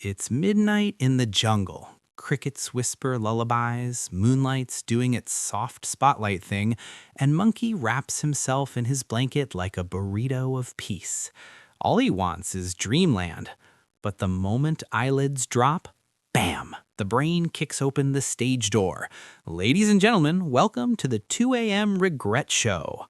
It's midnight in the jungle. Crickets whisper lullabies, moonlight's doing its soft spotlight thing, and Monkey wraps himself in his blanket like a burrito of peace. All he wants is dreamland. But the moment eyelids drop, bam! The brain kicks open the stage door. Ladies and gentlemen, welcome to the 2 a.m. Regret Show.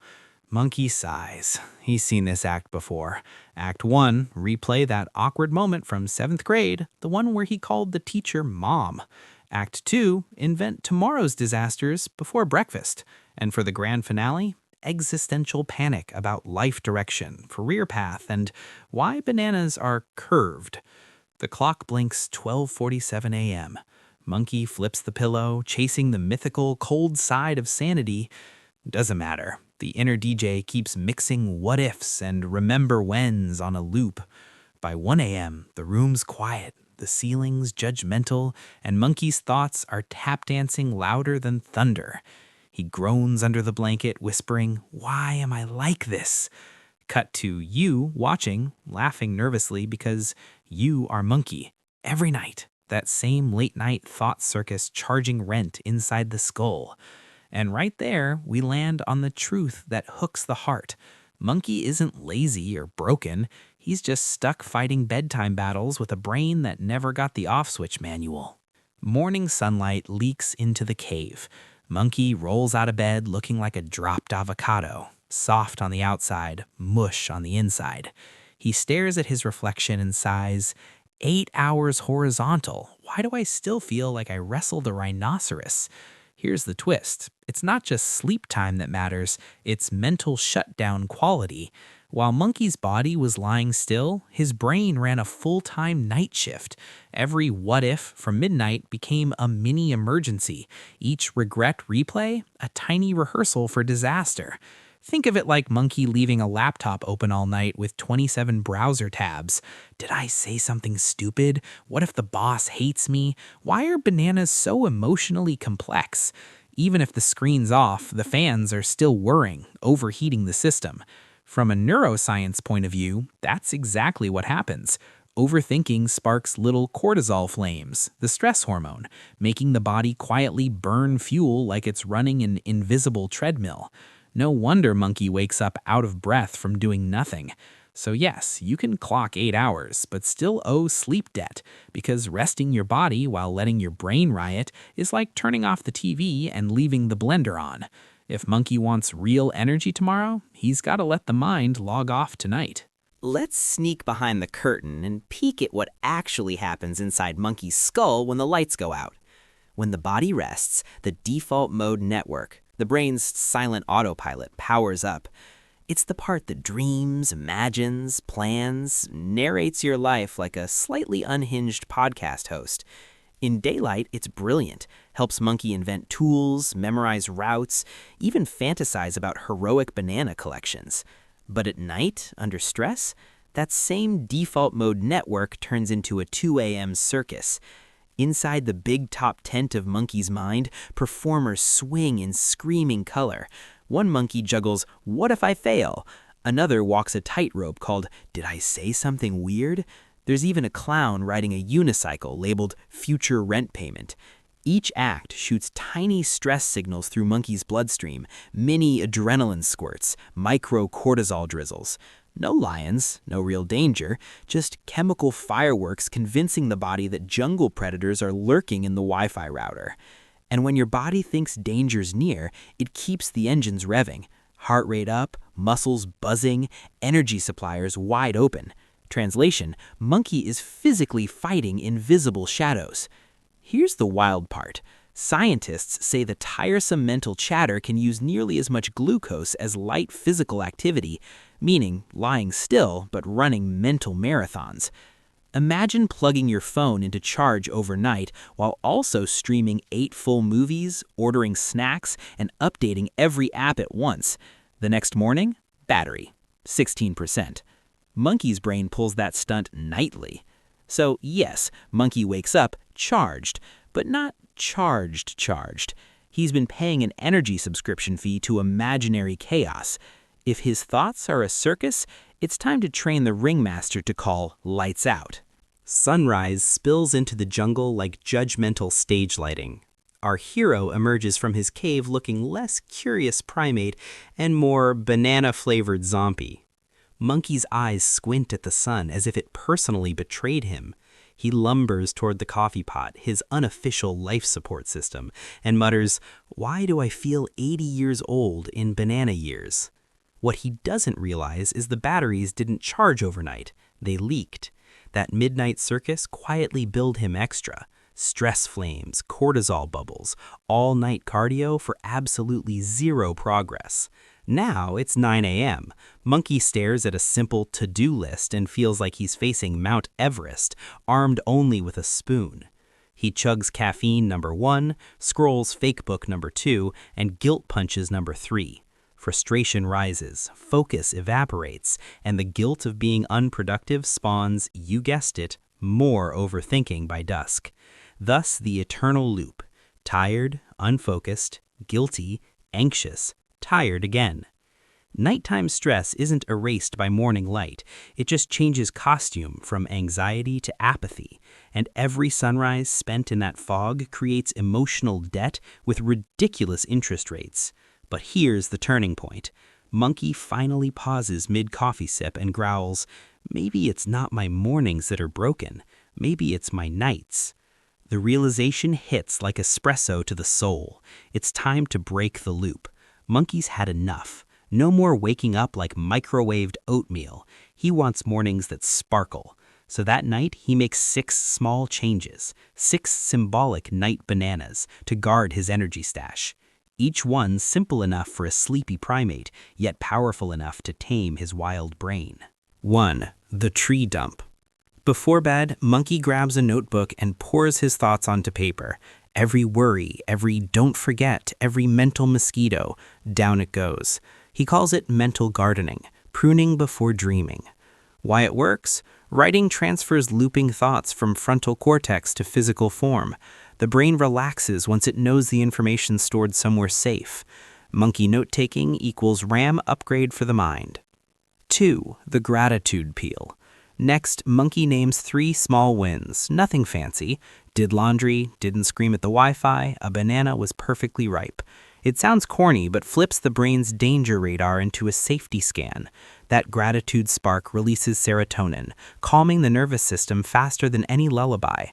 Monkey sighs. He's seen this act before. Act 1, replay that awkward moment from 7th grade, the one where he called the teacher Mom. Act 2, invent tomorrow's disasters before breakfast. And for the grand finale, existential panic about life direction, career path, and why bananas are curved. The clock blinks 12:47 a.m. Monkey flips the pillow, chasing the mythical cold side of sanity. Doesn't matter. The inner DJ keeps mixing what-ifs and remember-whens on a loop. By 1 a.m., the room's quiet, the ceiling's judgmental, and Monkey's thoughts are tap-dancing louder than thunder. He groans under the blanket, whispering, "Why am I like this?" Cut to you watching, laughing nervously because you are Monkey. Every night, that same late-night thought circus charging rent inside the skull. And right there, we land on the truth that hooks the heart. Monkey isn't lazy or broken. He's just stuck fighting bedtime battles with a brain that never got the off-switch manual. Morning sunlight leaks into the cave. Monkey rolls out of bed looking like a dropped avocado. Soft on the outside, mush on the inside. He stares at his reflection and sighs, 8 hours horizontal. Why do I still feel like I wrestled a rhinoceros? Here's the twist. It's not just sleep time that matters, it's mental shutdown quality. While Monkey's body was lying still, his brain ran a full-time night shift. Every what-if from midnight became a mini emergency. Each regret replay, a tiny rehearsal for disaster. Think of it like Monkey leaving a laptop open all night with 27 browser tabs. Did I say something stupid? What if the boss hates me? Why are bananas so emotionally complex? Even if the screen's off, the fans are still whirring, overheating the system. From a neuroscience point of view, that's exactly what happens. Overthinking sparks little cortisol flames, the stress hormone, making the body quietly burn fuel like it's running an invisible treadmill. No wonder Monkey wakes up out of breath from doing nothing. So yes, you can clock 8 hours, but still owe sleep debt, because resting your body while letting your brain riot is like turning off the TV and leaving the blender on. If Monkey wants real energy tomorrow, he's got to let the mind log off tonight. Let's sneak behind the curtain and peek at what actually happens inside Monkey's skull when the lights go out. When the body rests, the default mode network, the brain's silent autopilot, powers up. It's the part that dreams, imagines, plans, narrates your life like a slightly unhinged podcast host. In daylight, it's brilliant, helps Monkey invent tools, memorize routes, even fantasize about heroic banana collections. But at night, under stress, that same default mode network turns into a 2 a.m. circus. Inside the big top tent of Monkey's mind, performers swing in screaming color. One monkey juggles, "What if I fail?" Another walks a tightrope called, "Did I say something weird?" There's even a clown riding a unicycle labeled "Future Rent Payment." Each act shoots tiny stress signals through Monkey's bloodstream, mini adrenaline squirts, micro cortisol drizzles. No lions, no real danger, just chemical fireworks convincing the body that jungle predators are lurking in the Wi-Fi router. And when your body thinks danger's near, it keeps the engines revving. Heart rate up, muscles buzzing, energy suppliers wide open. Translation, Monkey is physically fighting invisible shadows. Here's the wild part. Scientists say the tiresome mental chatter can use nearly as much glucose as light physical activity, meaning lying still but running mental marathons. Imagine plugging your phone into charge overnight while also streaming 8 full movies, ordering snacks, and updating every app at once. The next morning, battery, 16%. Monkey's brain pulls that stunt nightly. So yes, Monkey wakes up charged, but not charged. He's been paying an energy subscription fee to imaginary chaos. If his thoughts are a circus, it's time to train the ringmaster to call lights out. Sunrise spills into the jungle like judgmental stage lighting. Our hero emerges from his cave looking less curious primate and more banana-flavored zombie. Monkey's eyes squint at the sun as if it personally betrayed him. He lumbers toward the coffee pot, his unofficial life support system, and mutters, "Why do I feel 80 years old in banana years?" What he doesn't realize is the batteries didn't charge overnight. They leaked. That midnight circus quietly billed him extra. Stress flames, cortisol bubbles, all-night cardio for absolutely zero progress. Now it's 9 a.m. Monkey stares at a simple to-do list and feels like he's facing Mount Everest, armed only with a spoon. He chugs caffeine number 1, scrolls fake book number 2, and guilt punches number 3. Frustration rises, focus evaporates, and the guilt of being unproductive spawns, you guessed it, more overthinking by dusk. Thus the eternal loop: tired, unfocused, guilty, anxious, tired again. Nighttime stress isn't erased by morning light. It just changes costume from anxiety to apathy, and every sunrise spent in that fog creates emotional debt with ridiculous interest rates. But here's the turning point. Monkey finally pauses mid-coffee sip and growls, "Maybe it's not my mornings that are broken. Maybe it's my nights." The realization hits like espresso to the soul. It's time to break the loop. Monkey's had enough. No more waking up like microwaved oatmeal. He wants mornings that sparkle. So that night, he makes 6 small changes, 6 symbolic night bananas to guard his energy stash. Each one simple enough for a sleepy primate, yet powerful enough to tame his wild brain. 1. The tree dump. Before bed, Monkey grabs a notebook and pours his thoughts onto paper. Every worry, every don't forget, every mental mosquito, down it goes. He calls it mental gardening, pruning before dreaming. Why it works? Writing transfers looping thoughts from frontal cortex to physical form. The brain relaxes once it knows the information stored somewhere safe. Monkey note-taking equals RAM upgrade for the mind. 2. The gratitude peel. Next, Monkey names 3 small wins, nothing fancy. Did laundry, didn't scream at the Wi-Fi, a banana was perfectly ripe. It sounds corny, but flips the brain's danger radar into a safety scan. That gratitude spark releases serotonin, calming the nervous system faster than any lullaby.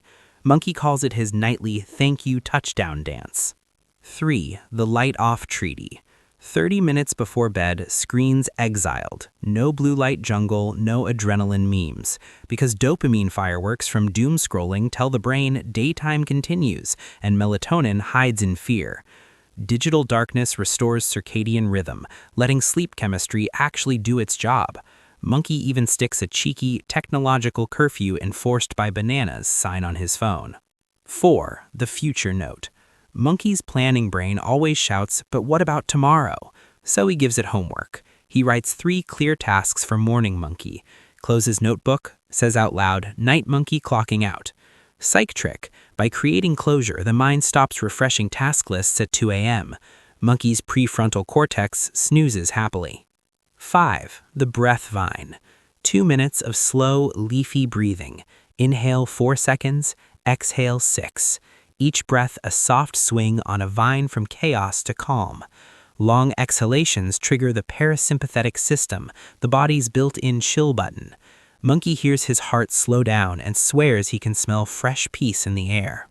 Monkey calls it his nightly thank you touchdown dance. 3. The light off treaty. 30 minutes before bed, screens exiled. No blue light jungle, no adrenaline memes. Because dopamine fireworks from doom scrolling tell the brain daytime continues, and melatonin hides in fear. Digital darkness restores circadian rhythm, letting sleep chemistry actually do its job. Monkey even sticks a cheeky technological curfew enforced by bananas sign on his phone. 4. The future note. Monkey's planning brain always shouts, "But what about tomorrow?" So he gives it homework. He writes 3 clear tasks for morning monkey. Closes notebook, says out loud, "Night monkey clocking out." Psych trick. By creating closure, the mind stops refreshing task lists at 2 a.m. Monkey's prefrontal cortex snoozes happily. 5. The breath vine. 2 minutes of slow, leafy breathing. Inhale 4 seconds, exhale 6. Each breath a soft swing on a vine from chaos to calm. Long exhalations trigger the parasympathetic system, the body's built-in chill button. Monkey hears his heart slow down and swears he can smell fresh peace in the air.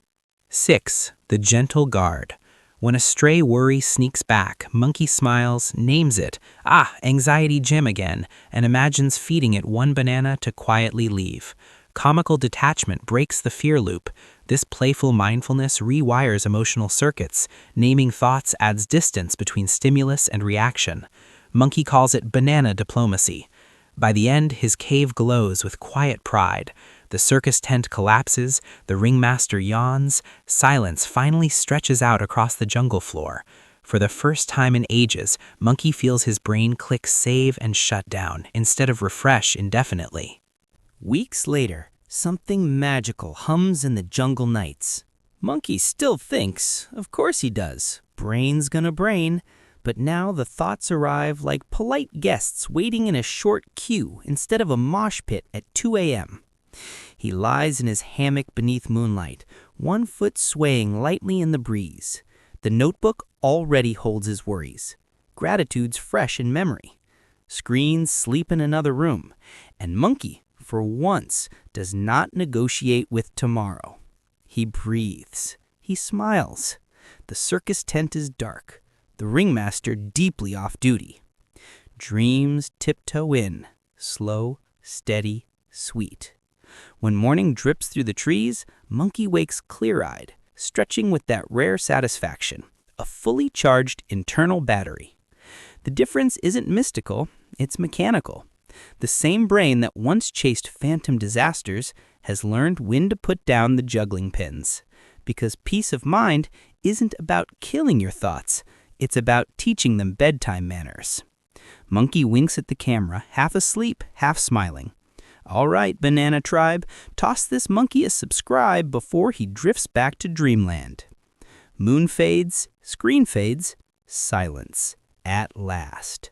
6. The gentle guard. When a stray worry sneaks back, Monkey smiles, names it, anxiety Jim again, and imagines feeding it 1 banana to quietly leave. Comical detachment breaks the fear loop. This playful mindfulness rewires emotional circuits. Naming thoughts adds distance between stimulus and reaction. Monkey calls it banana diplomacy. By the end, his cave glows with quiet pride. The circus tent collapses, the ringmaster yawns, silence finally stretches out across the jungle floor. For the first time in ages, Monkey feels his brain click save and shut down instead of refresh indefinitely. Weeks later, something magical hums in the jungle nights. Monkey still thinks, of course he does, brain's gonna brain, but now the thoughts arrive like polite guests waiting in a short queue instead of a mosh pit at 2 a.m. He lies in his hammock beneath moonlight, one foot swaying lightly in the breeze. The notebook already holds his worries. Gratitude's fresh in memory. Screens sleep in another room, and Monkey, for once, does not negotiate with tomorrow. He breathes. He smiles. The circus tent is dark, the ringmaster deeply off duty. Dreams tiptoe in, slow, steady, sweet. When morning drips through the trees, Monkey wakes clear-eyed, stretching with that rare satisfaction, a fully charged internal battery. The difference isn't mystical, it's mechanical. The same brain that once chased phantom disasters has learned when to put down the juggling pins. Because peace of mind isn't about killing your thoughts, it's about teaching them bedtime manners. Monkey winks at the camera, half asleep, half smiling. All right, Banana Tribe, toss this monkey a subscribe before he drifts back to dreamland. Moon fades, screen fades, silence at last.